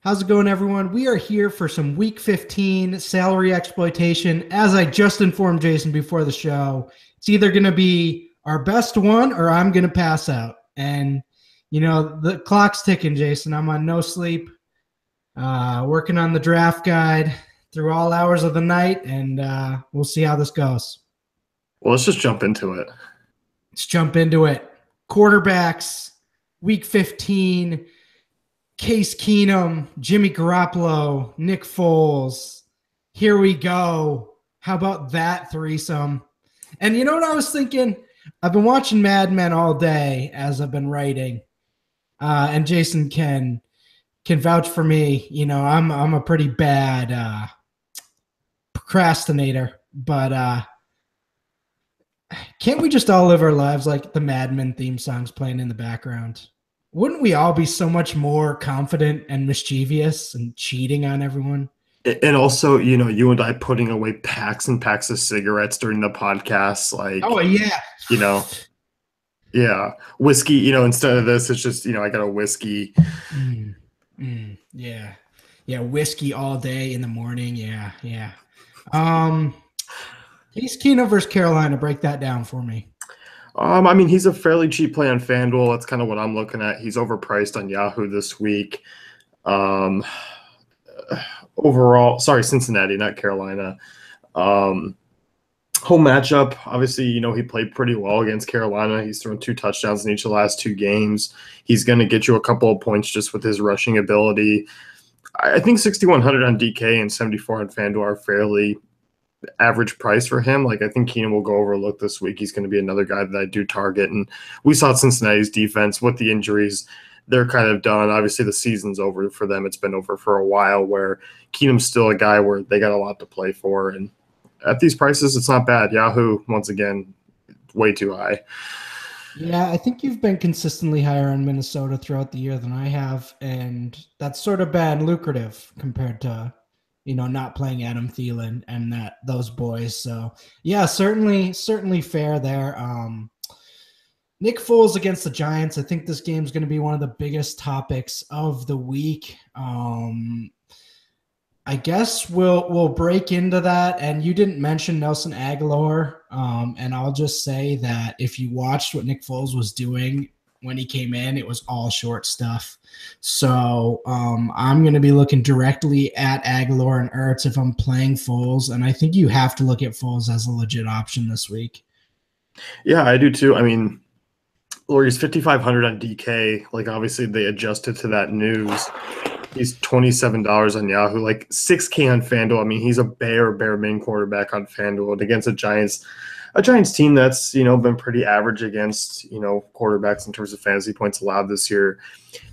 How's it going, everyone? We are here for some Week 15 salary exploitation. As I just informed Jason before the show, it's either going to be our best one or I'm going to pass out. And, the clock's ticking, Jason. I'm on no sleep, working on the draft guide through all hours of the night, and we'll see how this goes. Well, let's just jump into it. Let's jump into it. Quarterbacks, Week 15. Case Keenum, Jimmy Garoppolo, Nick Foles. Here we go. How about that threesome? And you know what I was thinking? I've been watching Mad Men all day as I've been writing. And Jason can vouch for me. I'm a pretty bad procrastinator, but can't we just all live our lives like the Mad Men theme songs playing in the background? Wouldn't we all be so much more confident and mischievous and cheating on everyone? And also, you and I putting away packs and packs of cigarettes during the podcast, Oh yeah. Yeah, whiskey. Instead of this, it's just I got a whiskey. Yeah, whiskey all day in the morning. Yeah. Case Keenum versus Carolina. Break that down for me. He's a fairly cheap play on FanDuel. That's kind of what I'm looking at. He's overpriced on Yahoo this week. Overall, sorry, Cincinnati, not Carolina. Home matchup, obviously, he played pretty well against Carolina. He's thrown 2 touchdowns in each of the last 2 games. He's going to get you a couple of points just with his rushing ability. I think 6,100 on DK and 74 on FanDuel are fairly average price for him. I think Keenum will go overlooked this week. He's going to be another guy that I do target. And we saw Cincinnati's defense with the injuries. They're kind of done. Obviously, the season's over for them. It's been over for a while, where Keenum's still a guy where they got a lot to play for. And at these prices, it's not bad. Yahoo, once again, way too high. Yeah, I think you've been consistently higher on Minnesota throughout the year than I have. And that's sort of been lucrative compared to not playing Adam Thielen and those boys. So yeah, certainly fair there. Nick Foles against the Giants. I think this game is going to be one of the biggest topics of the week. I guess we'll break into that. And you didn't mention Nelson Aguilar. And I'll just say that if you watched what Nick Foles was doing when he came in, it was all short stuff. So I'm going to be looking directly at Aguilar and Ertz if I'm playing Foles, and I think you have to look at Foles as a legit option this week. Yeah, I do too. He's 5,500 on DK. Obviously, they adjusted to that news. He's $27 on Yahoo, $6K on FanDuel. He's a bare main quarterback on FanDuel. And against a Giants team that's, been pretty average against, quarterbacks in terms of fantasy points allowed this year.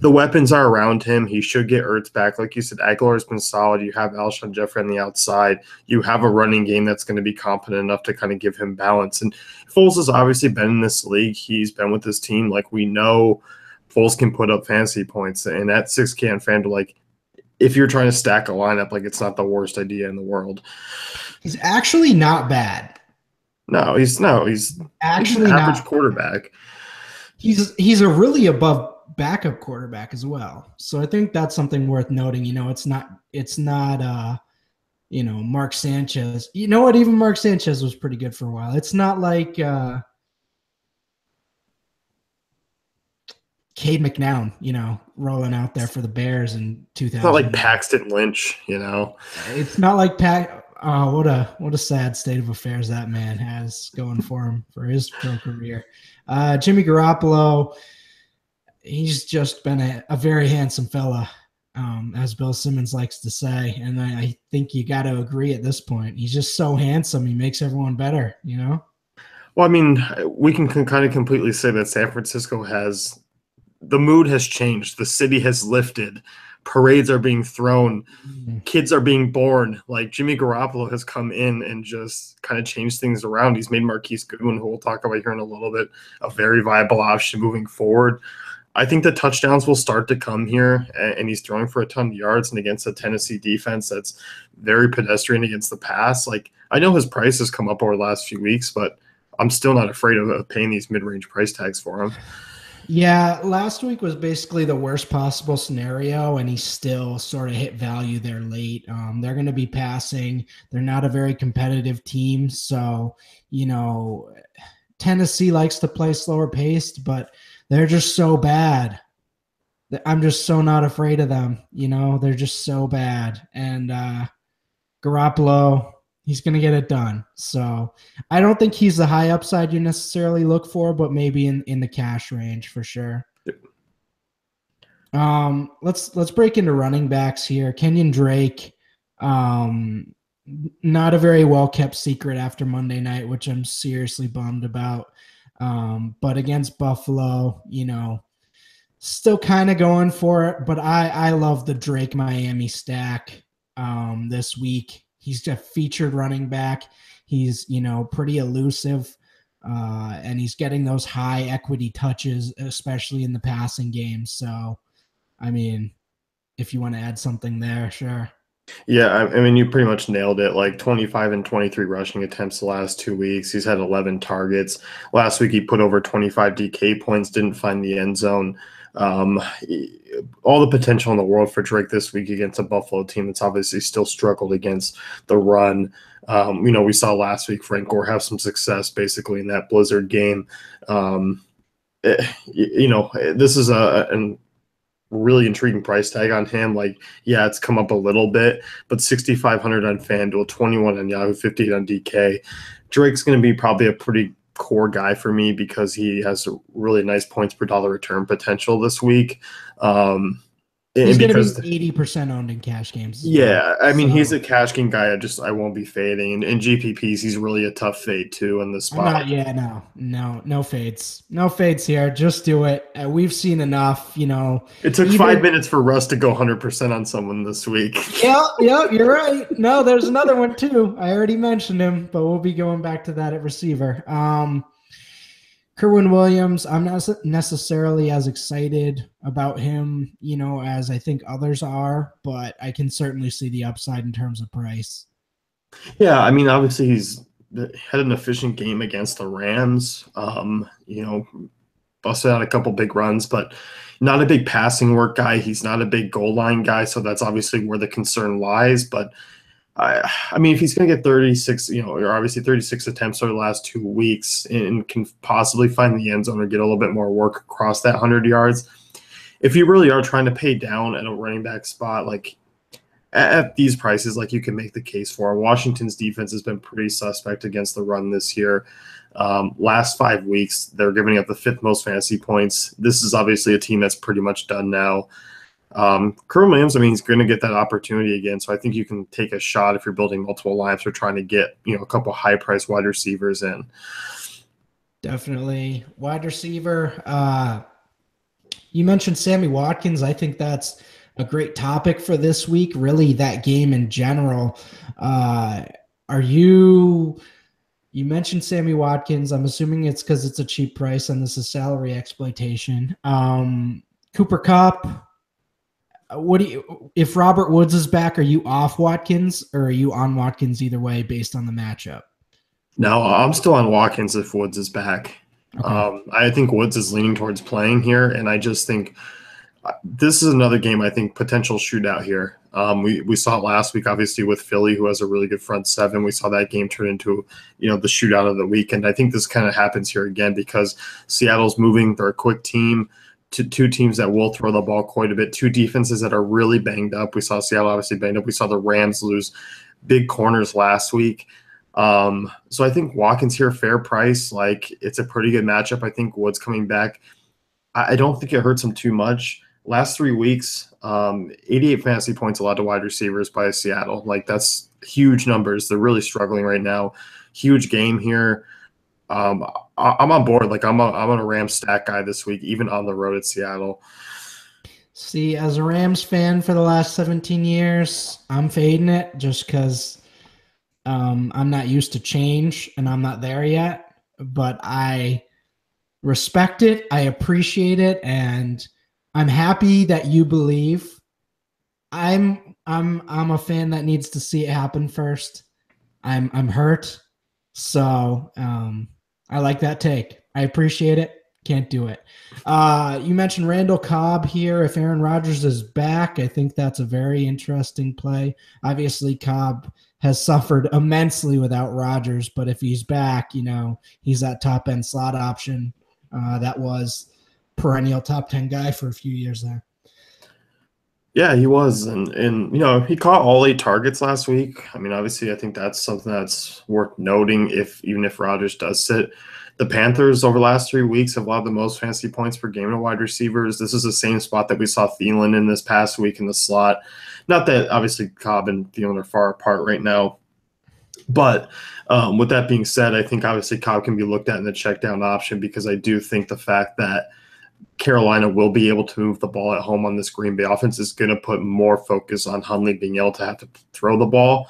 The weapons are around him. He should get Ertz back. Like you said, Aguilar has been solid. You have Alshon Jeffrey on the outside. You have a running game that's going to be competent enough to kind of give him balance. And Foles has obviously been in this league. He's been with this team. We know Foles can put up fantasy points. And at 6K on FanDuel, if you're trying to stack a lineup, it's not the worst idea in the world. He's actually not bad. No, he's actually an average quarterback. He's a really above backup quarterback as well. So I think that's something worth noting. It's not Mark Sanchez. You know what? Even Mark Sanchez was pretty good for a while. It's not like Cade McNown, rolling out there for the Bears in 2000. It's not like Paxton Lynch, It's not like Oh, what a sad state of affairs that man has going for him for his pro career. Jimmy Garoppolo, he's just been a very handsome fella, as Bill Simmons likes to say. And I think you got to agree at this point. He's just so handsome. He makes everyone better, Well, we can kind of completely say that San Francisco the mood has changed. The city has lifted. Parades are being thrown. Kids are being born. Jimmy Garoppolo has come in and just kind of changed things around. He's made Marquise Goodwin, who we'll talk about here in a little bit, a very viable option moving forward. I think the touchdowns will start to come here, and he's throwing for a ton of yards, and against a Tennessee defense that's very pedestrian against the pass. I know his price has come up over the last few weeks, but I'm still not afraid of paying these mid-range price tags for him. Yeah, last week was basically the worst possible scenario, and he still sort of hit value there late. They're going to be passing. They're not a very competitive team, so you know Tennessee likes to play slower paced, but they're just so bad. I'm just so not afraid of them. They're just so bad, and Garoppolo, he's going to get it done. So I don't think he's the high upside you necessarily look for, but maybe in the cash range for sure. Let's break into running backs here. Kenyon Drake, um, not a very well kept secret after Monday night, which I'm seriously bummed about. But against Buffalo, still kind of going for it. But I love the Drake Miami stack this week. He's a featured running back. He's pretty elusive. And he's getting those high equity touches, especially in the passing game. So, I mean, if you want to add something there, sure. Yeah, I mean, you pretty much nailed it. Like 25 and 23 rushing attempts the last 2 weeks. He's had 11 targets. Last week, he put over 25 DK points, didn't find the end zone. All the potential in the world for Drake this week against a Buffalo team that's obviously still struggled against the run. We saw last week Frank Gore have some success basically in that Blizzard game. This is an really intriguing price tag on him. Like, yeah, it's come up a little bit, but 6,500 on FanDuel, 21 on Yahoo, 58 on DK. Drake's going to be probably a pretty core guy for me because he has a really nice points per dollar return potential this week. He's going to be 80% owned in cash games. Yeah, I mean, he's a cash game guy. I won't be fading. And in GPPs, he's really a tough fade too in this spot. No fades. No fades here. Just do it. We've seen enough, It took 5 minutes for Russ to go 100% on someone this week. Yeah, you're right. No, there's another one too. I already mentioned him, but we'll be going back to that at receiver. Kerwin Williams, I'm not necessarily as excited about him, as I think others are, but I can certainly see the upside in terms of price. Yeah, I mean, obviously he's had an efficient game against the Rams. Busted out a couple big runs, but not a big passing work guy. He's not a big goal line guy, so that's obviously where the concern lies. But I mean, if he's going to get 36, or obviously 36 attempts over the last 2 weeks and can possibly find the end zone or get a little bit more work across that 100 yards, if you really are trying to pay down at a running back spot, like at these prices, like you can make the case for. Washington's defense has been pretty suspect against the run this year. Last 5 weeks, they're giving up the 5th most fantasy points. This is obviously a team that's pretty much done now. Kerwin Williams, I mean, he's going to get that opportunity again. So I think you can take a shot if you're building multiple lineups or trying to get, a couple high-priced wide receivers in. Definitely. Wide receiver. You mentioned Sammy Watkins. I think that's a great topic for this week, really that game in general. You mentioned Sammy Watkins. I'm assuming it's because it's a cheap price and this is salary exploitation. Cooper Kupp. If Robert Woods is back, are you off Watkins or are you on Watkins either way based on the matchup? No, I'm still on Watkins if Woods is back. Okay. I think Woods is leaning towards playing here, and I just think this is another game, I think, potential shootout here. We saw it last week, obviously, with Philly, who has a really good front seven. We saw that game turn into, the shootout of the week. And I think this kind of happens here again because Seattle's moving. They're a quick team. Two teams that will throw the ball quite a bit. Two defenses that are really banged up. We saw Seattle obviously banged up. We saw the Rams lose big corners last week. So I think Watkins here, fair price. Like, it's a pretty good matchup. I think Woods coming back. I don't think it hurts him too much. Last 3 weeks, 88 fantasy points allowed to wide receivers by Seattle. Like, that's huge numbers. They're really struggling right now. Huge game here. I'm on board. Like, I'm a Rams stack guy this week, even on the road at Seattle. See, as a Rams fan for the last 17 years, I'm fading it just because I'm not used to change and I'm not there yet. But I respect it. I appreciate it, and I'm happy that you believe. I'm a fan that needs to see it happen first. I'm hurt, so I like that take. I appreciate it. Can't do it. You mentioned Randall Cobb here. If Aaron Rodgers is back, I think that's a very interesting play. Obviously, Cobb has suffered immensely without Rodgers, but if he's back, he's that top end slot option that was perennial top 10 guy for a few years there. Yeah, he was, and he caught all 8 targets last week. I mean, obviously, I think that's something that's worth noting. Even if Rodgers does sit, the Panthers over the last 3 weeks have allowed the most fantasy points per game to wide receivers. This is the same spot that we saw Thielen in this past week in the slot. Not that obviously Cobb and Thielen are far apart right now, but with that being said, I think obviously Cobb can be looked at in the check down option because I do think the fact that Carolina will be able to move the ball at home on this Green Bay offense is going to put more focus on Hundley being able to have to throw the ball.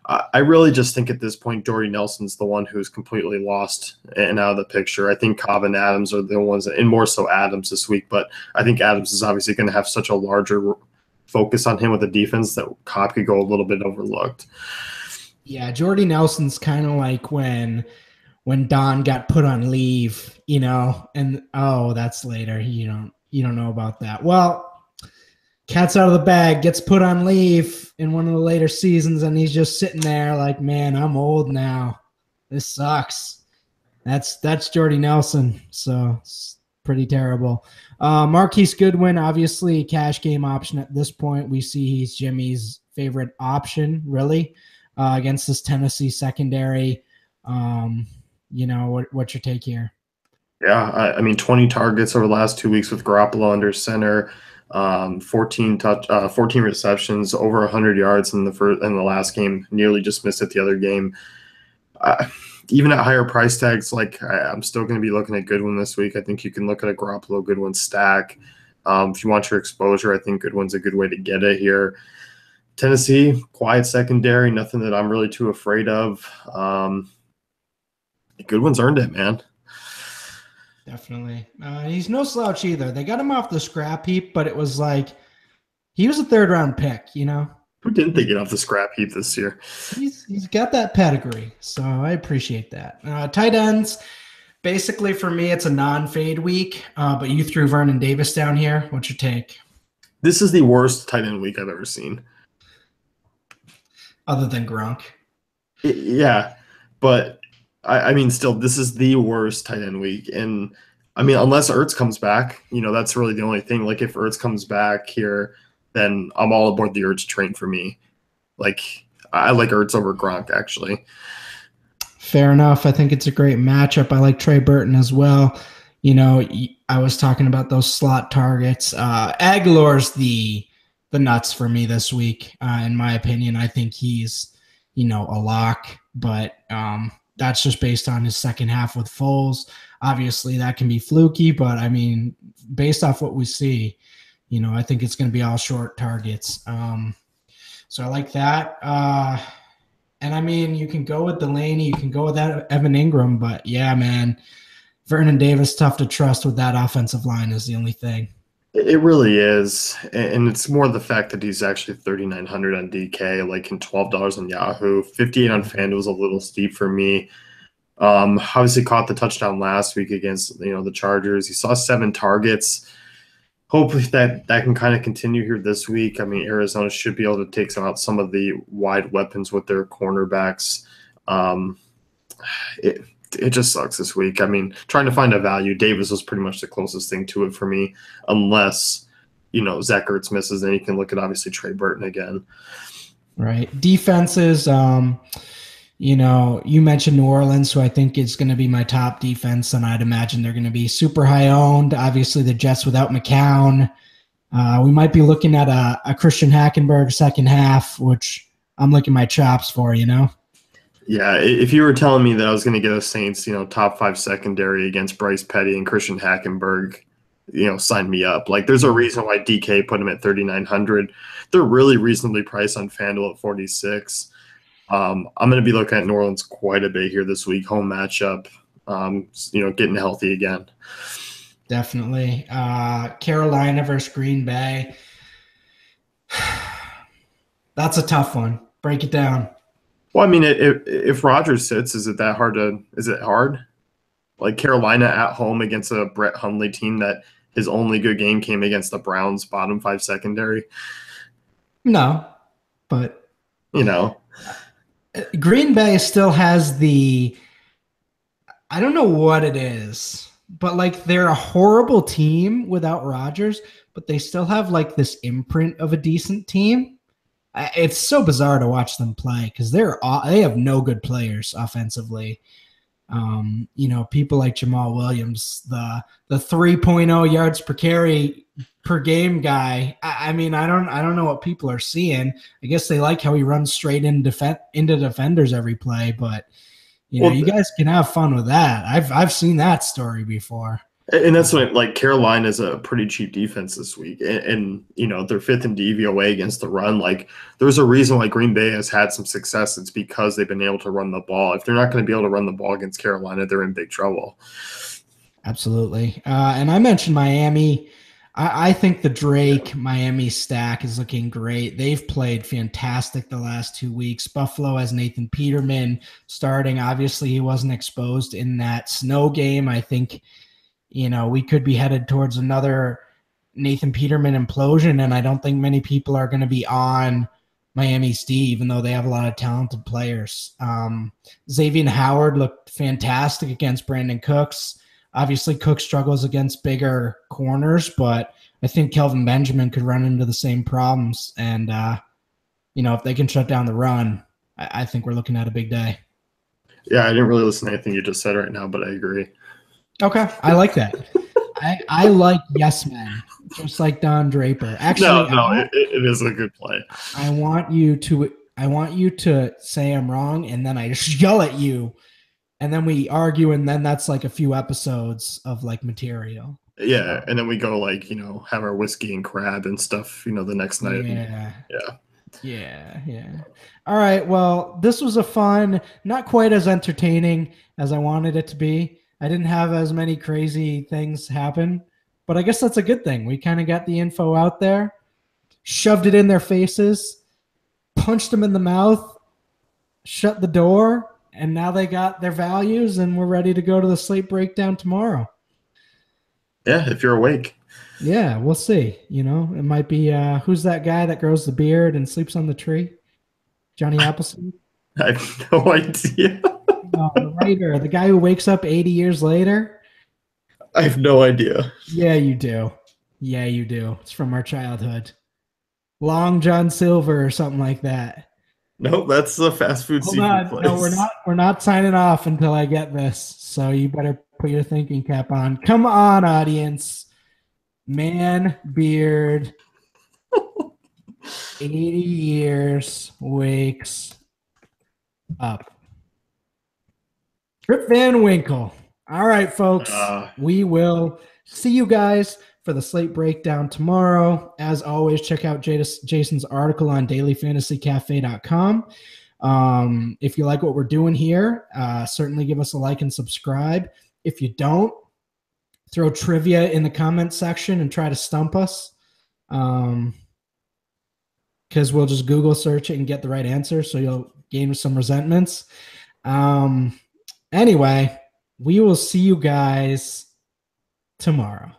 I really just think at this point, Jordy Nelson's the one who's completely lost and out of the picture. I think Cobb and Adams are the ones, and more so Adams this week, but I think Adams is obviously going to have such a larger focus on him with the defense that Cobb could go a little bit overlooked. Yeah, Jordy Nelson's kind of like when Don got put on leave, and that's later. You don't know about that. Well, cat's out of the bag, gets put on leave in one of the later seasons, and he's just sitting there like, man, I'm old now. This sucks. That's Jordy Nelson. So it's pretty terrible. Marquise Goodwin, obviously cash game option at this point. We see he's Jimmy's favorite option, really, against this Tennessee secondary. What's your take here? Yeah, I mean, 20 targets over the last 2 weeks with Garoppolo under center, 14 receptions, over 100 yards in the last game. Nearly just missed it the other game. Even at higher price tags, I'm still going to be looking at Goodwin this week. I think you can look at a Garoppolo Goodwin stack. If you want your exposure, I think Goodwin's a good way to get it here. Tennessee, quiet secondary, nothing that I'm really too afraid of. Goodwin's earned it, man. Definitely. He's no slouch either. They got him off the scrap heap, but it was like he was a third-round pick, Who didn't they get off the scrap heap this year? He's got that pedigree, so I appreciate that. Tight ends, basically for me, it's a non-fade week, but you threw Vernon Davis down here. What's your take? This is the worst tight end week I've ever seen. Other than Gronk. Yeah, but I mean, still, this is the worst tight end week. And I mean, unless Ertz comes back, that's really the only thing. Like, if Ertz comes back here, then I'm all aboard the Ertz train for me. I like Ertz over Gronk, actually. Fair enough. I think it's a great matchup. I like Trey Burton as well. I was talking about those slot targets. Aguilar's the nuts for me this week, in my opinion. I think he's, a lock, but that's just based on his second half with Foles. Obviously, that can be fluky, but I mean, based off what we see, I think it's going to be all short targets. So I like that. And I mean, you can go with Delaney, you can go with that Evan Ingram, but yeah, man, Vernon Davis, tough to trust with that offensive line is the only thing. It really is, and it's more the fact that he's actually 3,900 on DK, like in $12 on Yahoo. 58 on FanDuel was a little steep for me. Obviously caught the touchdown last week against the Chargers. He saw 7 targets. Hopefully that can kind of continue here this week. I mean, Arizona should be able to take out some of the wide weapons with their cornerbacks. It just sucks this week. I mean, trying to find a value, Davis was pretty much the closest thing to it for me, unless, Zach Ertz misses, then you can look at obviously Trey Burton again. Right. Defenses, you mentioned New Orleans, who I think is going to be my top defense, and I'd imagine they're going to be super high owned. Obviously, the Jets without McCown. We might be looking at a Christian Hackenberg second half, which I'm licking my chops for, Yeah, if you were telling me that I was going to get a Saints, top 5 secondary against Bryce Petty and Christian Hackenberg, sign me up. There's a reason why DK put him at 3,900. They're really reasonably priced on FanDuel at 46. I'm going to be looking at New Orleans quite a bit here this week. Home matchup, getting healthy again. Definitely. Carolina versus Green Bay. That's a tough one. Break it down. Well, I mean, if Rodgers sits, is it hard? Like Carolina at home against a Brett Hundley team that his only good game came against the Browns' bottom 5 secondary. No, but You know, Green Bay still has I don't know what it is, but like they're a horrible team without Rodgers, but they still have like this imprint of a decent team. It's so bizarre to watch them play because they have no good players offensively. People like Jamal Williams, the 3.0 yards per carry per game guy. I mean, I don't know what people are seeing. I guess they like how he runs straight into defenders every play, but you guys can have fun with that. I've seen that story before. And that's what, like, Carolina's a pretty cheap defense this week. And they're 5th in DVOA against the run. Like, there's a reason why Green Bay has had some success. It's because they've been able to run the ball. If they're not going to be able to run the ball against Carolina, they're in big trouble. Absolutely. And I mentioned Miami. I think the Drake-Miami stack is looking great. They've played fantastic the last 2 weeks. Buffalo has Nathan Peterman starting. Obviously, he wasn't exposed in that snow game. I think we could be headed towards another Nathan Peterman implosion, and I don't think many people are going to be on Miami's D, even though they have a lot of talented players. Xavier Howard looked fantastic against Brandon Cooks. Obviously, Cook struggles against bigger corners, but I think Kelvin Benjamin could run into the same problems. And, if they can shut down the run, I think we're looking at a big day. Yeah, I didn't really listen to anything you just said right now, but I agree. Okay, I like that. I like yes men, just like Don Draper. Actually, it is a good play. I want you to say I'm wrong, and then I just yell at you, and then we argue, and then that's like a few episodes of like material. Yeah, and then we go like have our whiskey and crab and stuff the next night. Yeah. All right. Well, this was a fun, not quite as entertaining as I wanted it to be. I didn't have as many crazy things happen, but I guess that's a good thing. We kind of got the info out there, shoved it in their faces, punched them in the mouth, shut the door, and now they got their values, and we're ready to go to the slate breakdown tomorrow. Yeah, if you're awake. Yeah, we'll see. It might be who's that guy that grows the beard and sleeps on the tree? Johnny Appleseed? I have no idea. The writer, the guy who wakes up 80 years later. I have no idea. Yeah, you do. It's from our childhood. Long John Silver or something like that. Nope, that's a fast food seafood place. No, we're not signing off until I get this. So you better put your thinking cap on. Come on, audience. Man, beard, 80 years, wakes up. Rip Van Winkle. All right, folks. We will see you guys for the slate breakdown tomorrow. As always, check out Jason's article on dailyfantasycafe.com. If you like what we're doing here, certainly give us a like and subscribe. If you don't, throw trivia in the comments section and try to stump us. Because we'll just Google search it and get the right answer, so you'll gain some resentments. Anyway, we will see you guys tomorrow.